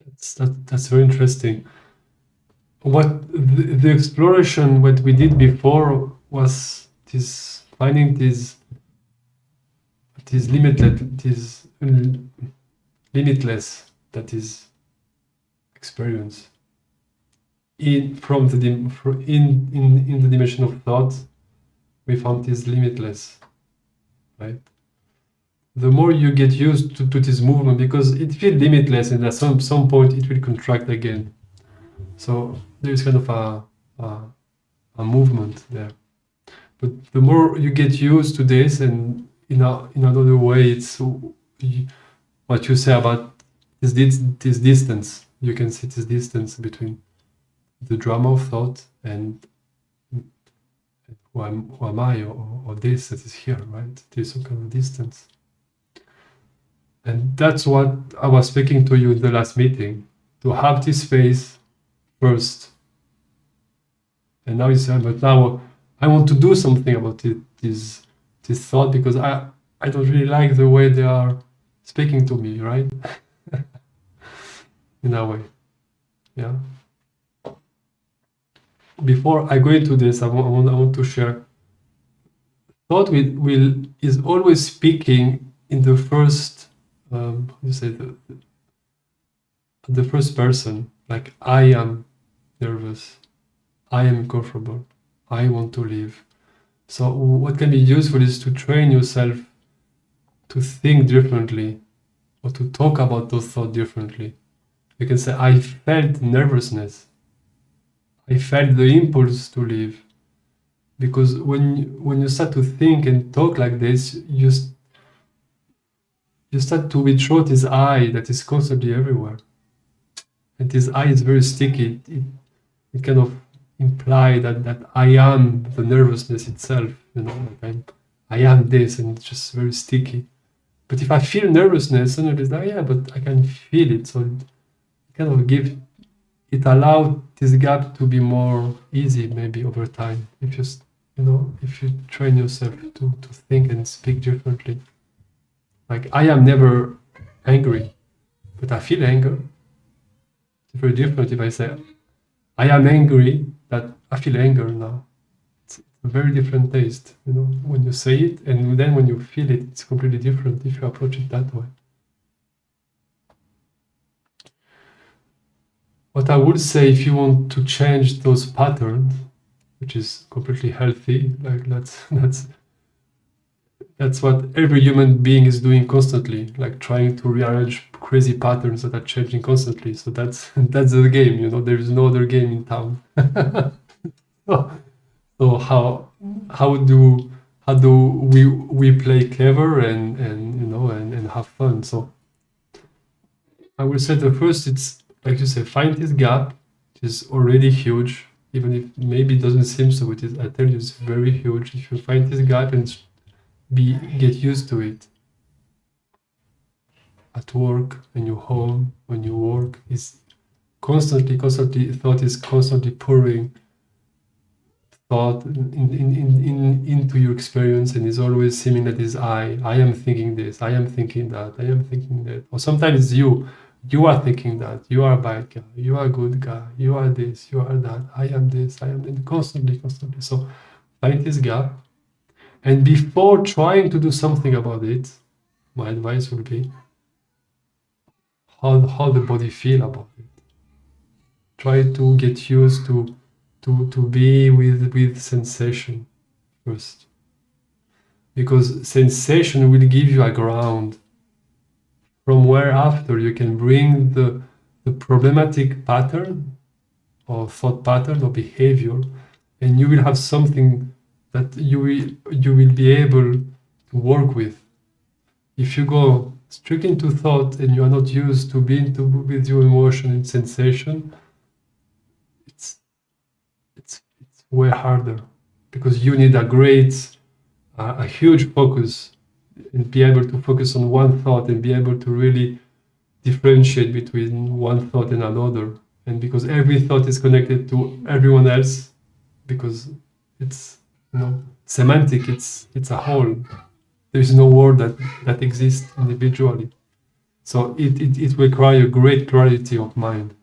That's very interesting. What the exploration, what we did before, was this finding this limitless, that is experience in the dimension of thought. We found this limitless, right? The more you get used to this movement, because it feels limitless, and at some point it will contract again. So there is kind of a movement there. But the more you get used to this, and in another way, it's what you say about this distance. You can see this distance between the drama of thought and who am I, or this that is here, right? There's some kind of distance. And that's what I was speaking to you in the last meeting, to have this space first. And now you say, but now I want to do something about this thought, because I don't really like the way they are speaking to me, right? In a way, yeah. Before I go into this, I want to share. Thought is always speaking in the first, you say the first person, like I am nervous, I am uncomfortable, I want to leave. So what can be useful is to train yourself to think differently, or to talk about those thoughts differently. You can say, I felt nervousness, I felt the impulse to leave. Because when you start to think and talk like this, you start to withdraw this I that is constantly everywhere. And this I is very sticky. It kind of imply that I am the nervousness itself, like I am this, and it's just very sticky. But if I feel nervousness, suddenly it's like, yeah, but I can feel it. So it kind of it allowed this gap to be more easy, maybe over time, if you train yourself to think and speak differently. Like, I am never angry, but I feel anger. It's very different if I say, I am angry, that I feel anger now. It's a very different taste, when you say it, and then when you feel it, it's completely different if you approach it that way. What I would say, if you want to change those patterns, which is completely healthy, like that's what every human being is doing constantly, like trying to rearrange crazy patterns that are changing constantly. So that's the game, there is no other game in town. So how do we play clever and have fun? So I would say the first, it's like you say, find this gap, which is already huge, even if maybe it doesn't seem so. It is, I tell you, it's very huge. If you find this gap and get used to it, at work, when you're home, when you work, is constantly thought is constantly pouring thought into your experience, and is always seeming that is I am thinking this, I am thinking that, I am thinking that. Or sometimes it's you are thinking that, you are a bad guy, you are a good guy, you are this, you are that, I am this, I am that, constantly. So find this gap, and before trying to do something about it, my advice would be how the body feel about it. Try to get used to be with sensation first, because sensation will give you a ground from where after you can bring the problematic pattern or thought pattern or behavior, and you will have something that you will be able to work with. If you go straight into thought and you are not used to being with your emotion and sensation, it's way harder, because you need a huge focus, and be able to focus on one thought and be able to really differentiate between one thought and another. And because every thought is connected to everyone else, because it's semantic, it's a whole. There is no word that exists individually. So it requires a great clarity of mind.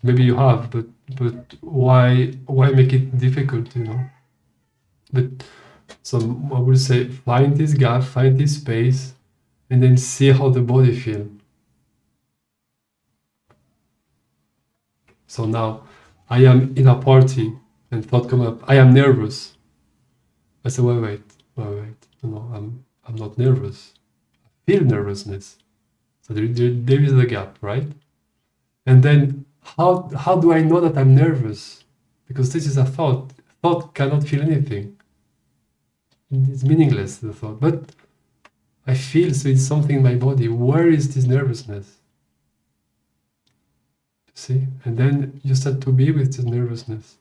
Maybe you have, but why make it difficult, you know? But so I would say find this gap, find this space, and then see how the body feels. So now I am in a party and thought come up, I am nervous. I said, wait. No, I'm not nervous. I feel nervousness. So there is a gap, right? And then how do I know that I'm nervous? Because this is a thought. Thought cannot feel anything. It's meaningless, the thought. But I feel, so it's something in my body. Where is this nervousness? See? And then you start to be with this nervousness.